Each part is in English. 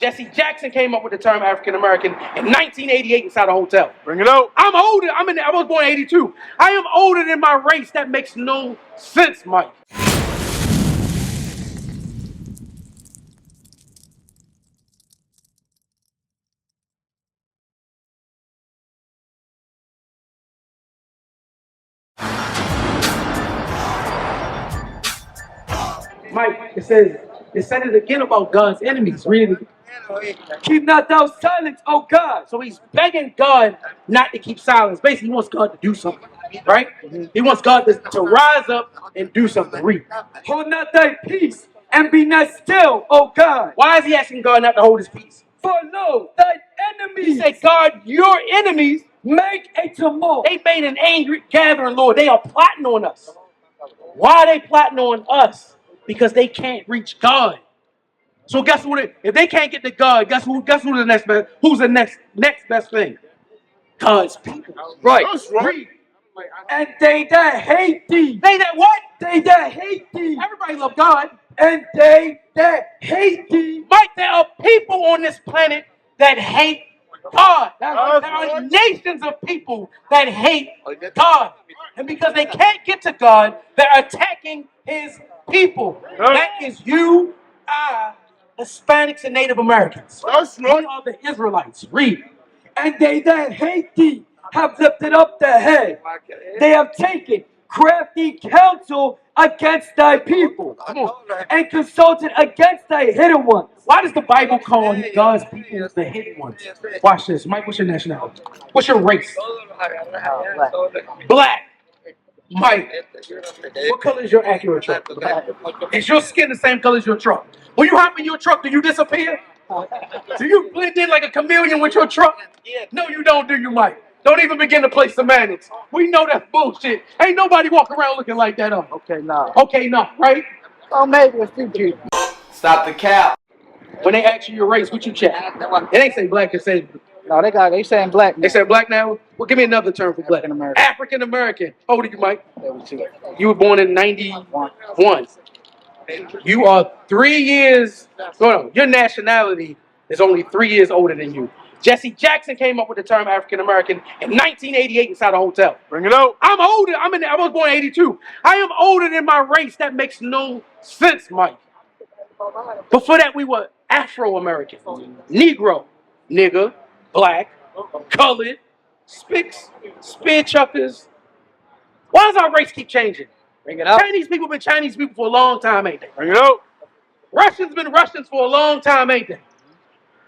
Jesse Jackson came up with the term African American in 1988 inside a hotel. Bring it out. I'm older. I was born in 82. I am older than my race. That makes no sense, Mike. Mike, it said it again about God's enemies. Read it. Keep not thou silence, O God. So he's begging God not to keep silence. Basically, he wants God to do something, right? He wants God to rise up and do something. Read. Hold not thy peace, and be not still, O God. Why is he asking God not to hold his peace? For lo, thy enemies, He said, God, your enemies make a tumult. They made an angry gathering, Lord. They are plotting on us. Why are they plotting on us? Because they can't reach God. So guess what? If they can't get to God, guess who's the next best? Who's the next best thing? God's people. Right. Read. And they that hate thee. They that what? They that hate thee. Everybody love God. And they that hate thee. Mike, there are people on this planet that hate God. There are nations of people that hate God. And because they can't get to God, they're attacking his people. That is you, I, Hispanics, and Native Americans. We are the Israelites. Read. And they that hate thee have lifted up the head. They have taken crafty counsel against thy people, and consulted against thy hidden ones. Why does the Bible call God's people the hidden ones? Watch this. Mike, what's your nationality? What's your race? Black. Mike, what color is your Acura truck? Is your skin the same color as your truck? When you hop in your truck, do you disappear? Do you blend in like a chameleon with your truck? No, you don't, do you, Mike? Don't even begin to play semantics. We know that's bullshit. Ain't nobody walking around looking like that. Okay, nah. Okay, nah, right? Oh, maybe a few people. Stop the cap. When they ask you your race, what you check? It ain't say black, it say... No, they saying black. They said black now? Well, give me another term for black. African-American. African-American. How old are you, Mike? You were born in 91. You are 3 years... No, your nationality is only 3 years older than you. Jesse Jackson came up with the term African American in 1988 inside a hotel. Bring it out. I'm older. I was born in 82. I am older than my race. That makes no sense, Mike. Before that, we were Afro-American, Negro, nigger, black, colored, spicks, spear chuckers. Why does our race keep changing? Bring it out. Chinese people been Chinese people for a long time, ain't they? Bring it out. Russians been Russians for a long time, ain't they?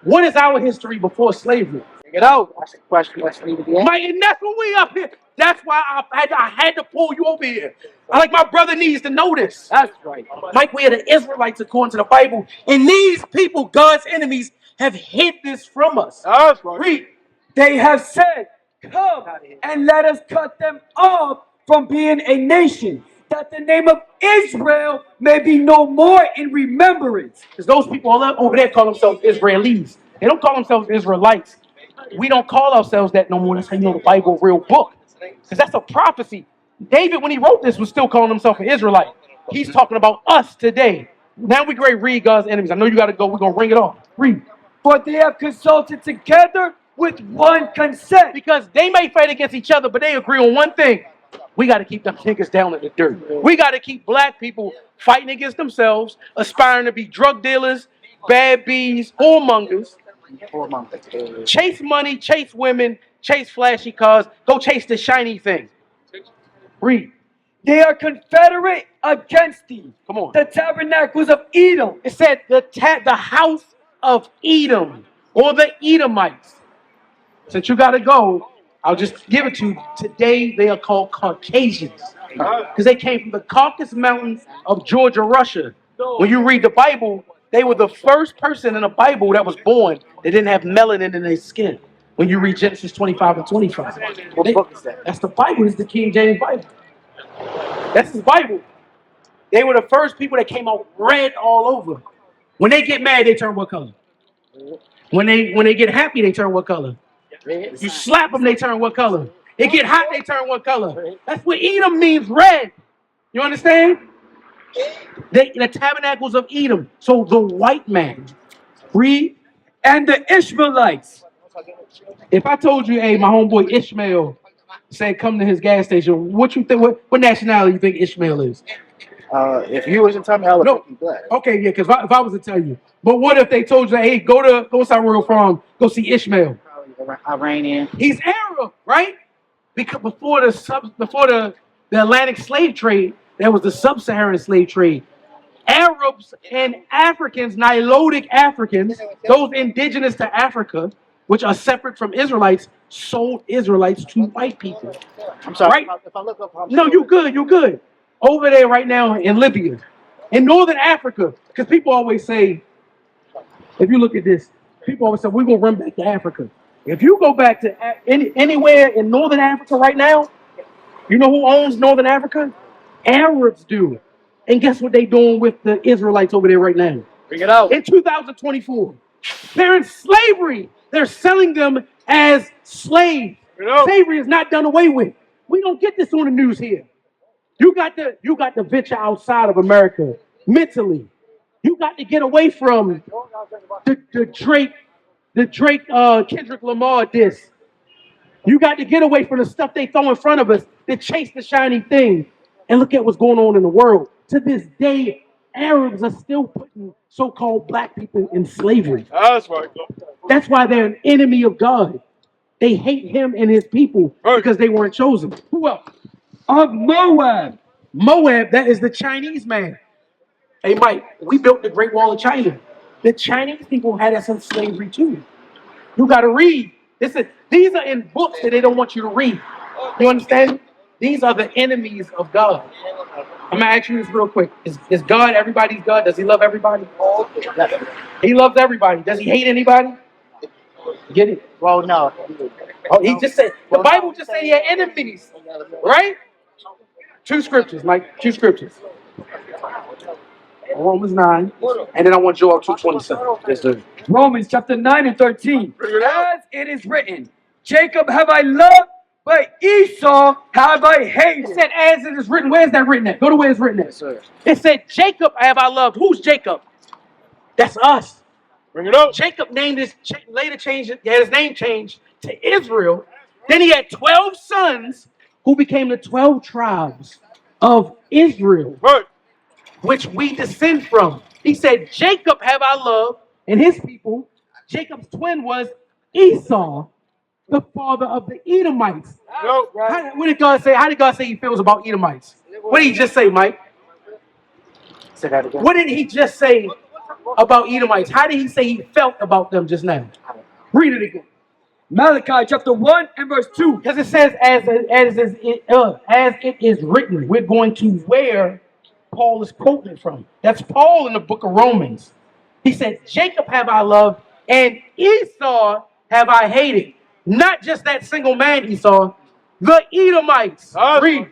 What is our history before slavery? Bring it out. That's the question. Let's leave it there. Mike, and that's what we up here. That's why I had to pull you over here. Like my brother needs to know this. That's right. Mike, we are the Israelites according to the Bible. And these people, God's enemies, have hid this from us. That's right. Read. They have said, come and let us cut them off from being a nation, that the name of Israel may be no more in remembrance. Because those people over there call themselves Israelis. They don't call themselves Israelites. We don't call ourselves that no more. That's how you know the Bible, a real book. Because that's a prophecy. David, when he wrote this, was still calling himself an Israelite. He's talking about us today. Now we great read God's enemies. I know you got to go. We're going to ring it off. Read. For they have consulted together with one consent. Because they may fight against each other, but they agree on one thing. We got to keep them niggas down in the dirt. We got to keep black people fighting against themselves, aspiring to be drug dealers, bad bees, whoremongers. Chase money, chase women, chase flashy cars. Go chase the shiny thing. Read. They are confederate against thee. Come on. The tabernacles of Edom. It said the house of Edom, or the Edomites. Since you got to go, I'll just give it to you. Today they are called Caucasians because they came from the Caucasus Mountains of Georgia, Russia. When you read the Bible, they were the first person in the Bible that was born that didn't have melanin in their skin. When you read Genesis 25 and 25. What book is that? That's the Bible. It's the King James Bible. That's his Bible. They were the first people that came out red all over. When they get mad, they turn what color? When they get happy, they turn what color? You slap them, they turn what color? They get hot, they turn what color? That's what Edom means, red. You understand? The tabernacles of Edom. So the white man, read, and the Ishmaelites. If I told you, hey, my homeboy Ishmael said come to his gas station, what you think? What nationality you think Ishmael is? If you was to tell me, I would No. think you black. Okay, yeah, because if I was to tell you, but what if they told you, hey, go South Royal Farm, go see Ishmael? Probably Iranian. He's Arab, right? Because before the Atlantic slave trade, there was the sub-Saharan slave trade. Arabs and Africans, Nilotic Africans, those indigenous to Africa, which are separate from Israelites, sold Israelites to white people. I'm sorry. Right? If I look up, No, you good, you good. Over there right now in Libya, in northern Africa, because people always say, if you look at this, people always say, we're going to run back to Africa. If you go back to anywhere in northern Africa right now, you know who owns northern Africa? Arabs do. And guess what they're doing with the Israelites over there right now? Bring it out. In 2024, they're in slavery. They're selling them as slaves. Slavery is not done away with. We don't get this on the news here. You got to venture outside of America mentally. You got to get away from the Drake Kendrick Lamar diss. You got to get away from the stuff they throw in front of us to chase the shiny thing. And look at what's going on in the world. To this day, Arabs are still putting so-called black people in slavery. That's right. That's why they're an enemy of God. They hate him and his people because they weren't chosen. Who else? Of Moab. Moab, that is the Chinese man. Hey, Mike, we built the Great Wall of China. The Chinese people had us in slavery too. You got to read. These are in books that they don't want you to read. You understand? These are the enemies of God. I'm going to ask you this real quick. Is God everybody's God? Does he love everybody? He loves everybody. Does he hate anybody? Get it? Well, no. Oh, he just said, the Bible just said he had enemies. Right? Two scriptures, Mike. Two scriptures. Romans 9, and then I want Joel 2:27. Yes, sir. Romans chapter 9 and 13. As it is written, Jacob have I loved, but Esau have I hated. It said, as it is written. Where's that written at? Go to where it's written at. Yes, sir. It said, Jacob have I loved. Who's Jacob? That's us. Bring it up. Jacob named his, later changed it, had his name changed to Israel. Then he had 12 sons who became the 12 tribes of Israel, Right. which we descend from. He said, Jacob have I loved, and his people. Jacob's twin was Esau, the father of the Edomites. No. What did God say? How did God say he feels about Edomites? What did he just say, Mike? Say that again. What did he just say about Edomites? How did he say he felt about them just now? Read it again. Malachi chapter 1 and verse 2. Because it says, as it is written, we're going to where Paul is quoting from. That's Paul in the book of Romans. He said, Jacob have I loved, and Esau have I hated. Not just that single man, Esau, the Edomites. Read.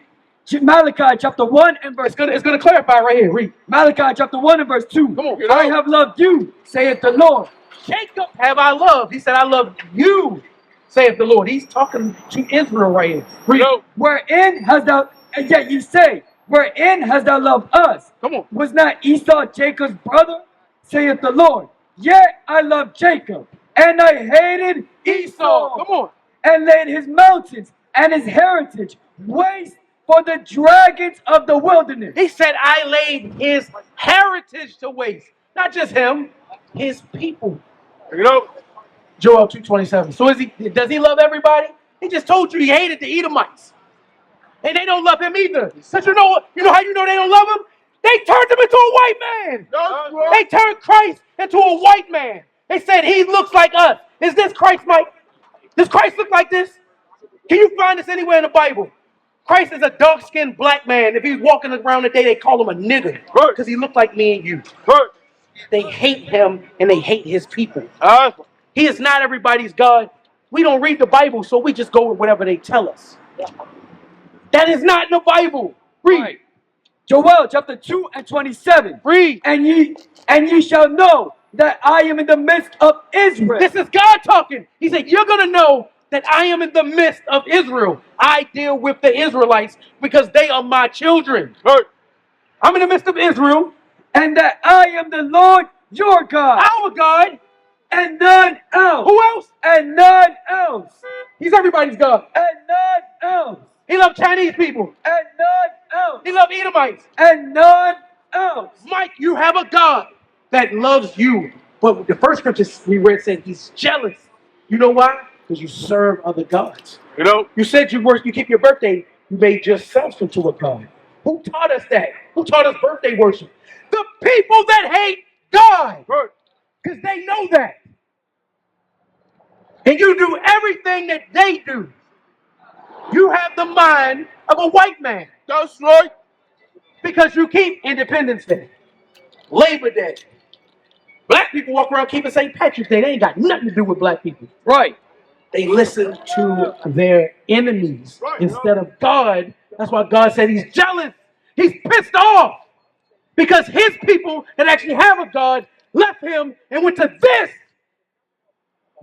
Malachi chapter 1 and verse It's gonna clarify right here. Read. Malachi chapter 1 and verse 2. Come on. I have loved you, saith the Lord. Jacob have I loved. He said, I love you, saith the Lord. He's talking to Israel right here. Read. Wherein hast thou, and yet you say, wherein hast thou loved us? Come on. Was not Esau Jacob's brother, saith the Lord? Yet I loved Jacob, and I hated Esau. Come on. And laid his mountains and his heritage waste for the dragons of the wilderness. He said, I laid his heritage to waste. Not just him, his people. Bring it up. Joel 2:27. So does he love everybody? He just told you he hated the Edomites. And they don't love him either. Because you know how you know they don't love him? They turned him into a white man. They turned Christ into a white man. They said he looks like us. Is this Christ, Mike? Does Christ look like this? Can you find this anywhere in the Bible? Christ is a dark-skinned black man. If he's walking around today, they call him a nigger. Because he looked like me and you. They hate him and they hate his people. He is not everybody's God. We don't read the Bible, so we just go with whatever they tell us. That is not in the Bible. Read. Right. Joel chapter 2 and 27. Read. And ye shall know that I am in the midst of Israel. This is God talking. He said, you're going to know that I am in the midst of Israel. I deal with the Israelites because they are my children. I'm in the midst of Israel. And that I am the Lord your God. Our God. and none else. Who else? And none else. He's everybody's God. And none else. He loved Chinese people. And none else. He loved Edomites. And none else. Mike, you have a God that loves you. But the first scripture we read said he's jealous. You know why? Because you serve other gods. You know? You said you keep your birthday, you made yourself into a god. Who taught us that? Who taught us birthday worship? The people that hate God. Right. Because they know that. And you do everything that they do. You have the mind of a white man. That's right. Because you keep Independence Day, Labor Day. Black people walk around keeping St. Patrick's Day. They ain't got nothing to do with black people. Right. They listen to their enemies instead of God. That's why God said he's jealous. He's pissed off. Because his people that actually have a God left him and went to this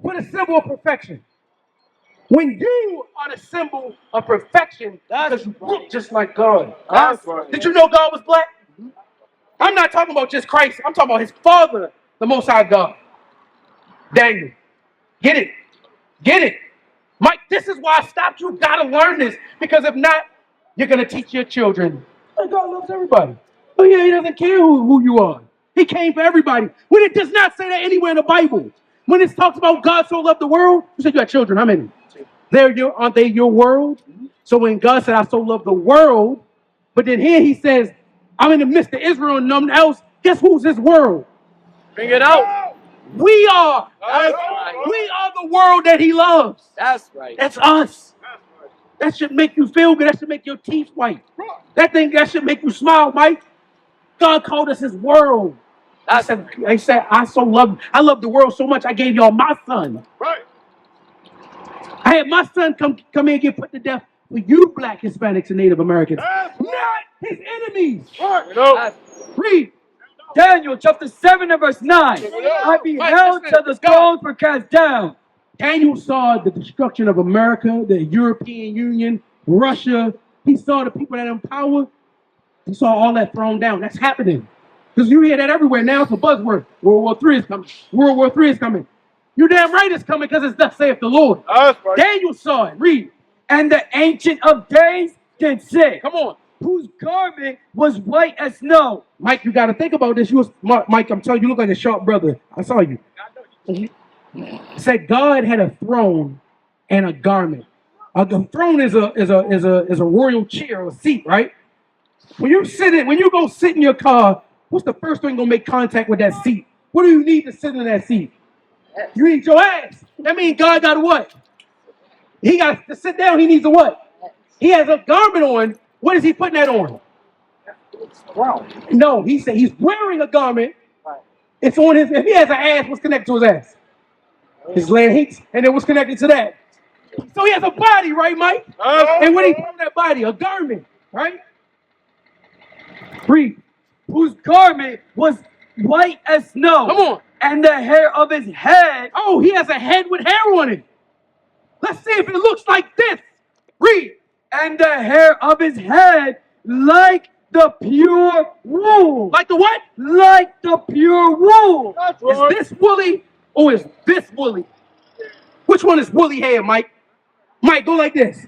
for the symbol of perfection. When you are the symbol of perfection, because you look just like God. That's right. Did you know God was black? I'm not talking about just Christ. I'm talking about his father, the Most High God. Daniel. Get it. Get it. Mike, this is why I stopped you. Got to learn this. Because if not, you're going to teach your children. Oh, God loves everybody. Oh, yeah, he doesn't care who you are. He came for everybody. When it does not say that anywhere in the Bible. When it talks about God so loved the world, you said you got children. How many? Aren't they your world? So when God said, I so love the world, but then here he says, I'm in the midst of Israel and none else. Guess who's his world? Bring it out. We are. That's right. We are the world that he loves. That's right. That's us. That should make you feel good. That should make your teeth white. That should make you smile, Mike. God called us his world. I said, I love the world so much, I gave y'all my son. Right. I had my son come in and get put to death for you black Hispanics and Native Americans. Not his enemies. Right. You know? Read. Daniel chapter 7 and verse 9. I beheld till the stones were cast down. Daniel saw the destruction of America, the European Union, Russia. He saw the people that are in power. He saw all that thrown down. That's happening. Because you hear that everywhere. Now it's a buzzword. World War III is coming. World War III is coming. You're damn right it's coming because it's thus saith the Lord. That's right. Daniel saw it. Read. And the Ancient of Days did say, Come on. whose garment was white as snow. Mike, you got to think about this. Mike, I'm telling you, you look like a sharp brother. I saw you. Said God had a throne and a garment. The throne is a royal chair or seat, right? When you go sit in your car, what's the first thing gonna make contact with that seat? What do you need to sit in that seat? You need your ass. That means God got what? He got to sit down. He needs a what? He has a garment on. What is he putting that on? No, he said he's wearing a garment. It's on his. If he has an ass, what's connected to his ass? His legs, and then what's connected to that? So he has a body, right, Mike? And what he put on that body? A garment, right? Read. Whose garment was white as snow. Come on. And the hair of his head. Oh, he has a head with hair on it. Let's see if it looks like this. Read. And the hair of his head like the pure wool. Like the what? Like the pure wool. That's right. Is this woolly or is this woolly? Which one is woolly hair, Mike? Mike, go like this.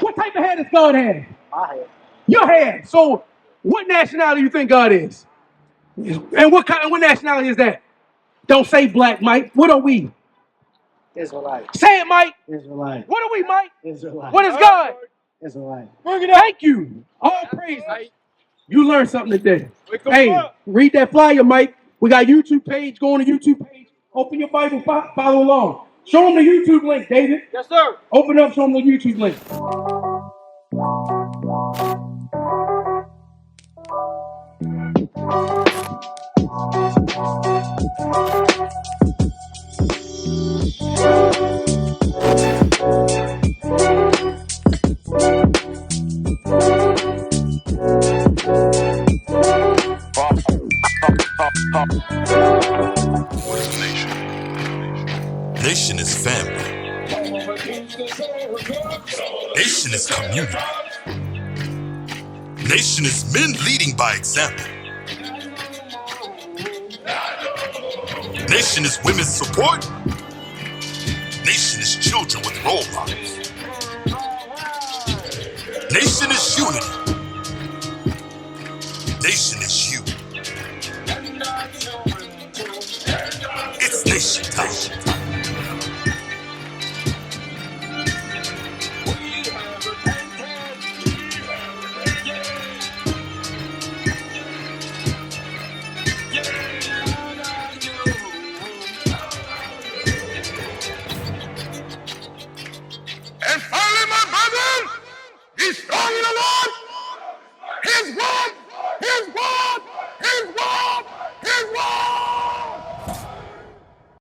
What type of hair does God have? My head. Your hair. So what nationality do you think God is? And what nationality is that? Don't say black, Mike. What are we? Israelite. Say it, Mike. Israelite. What are we, Mike? Israelite. What is God? Israelite. Thank you. All praise. You learned something today. Wake 'em Hey, up. read that flyer, Mike. We got a YouTube page. Go on the YouTube page. Open your Bible. Follow along. Show them the YouTube link, David. Yes, sir. Open up. Show them the YouTube link. Nation is family. Nation is community. Nation is men leading by example. Nation is women's support. Nation is children with role models. Nation is unity. Nation is you. It's nation time. And finally, my brother, be strong in the Lord.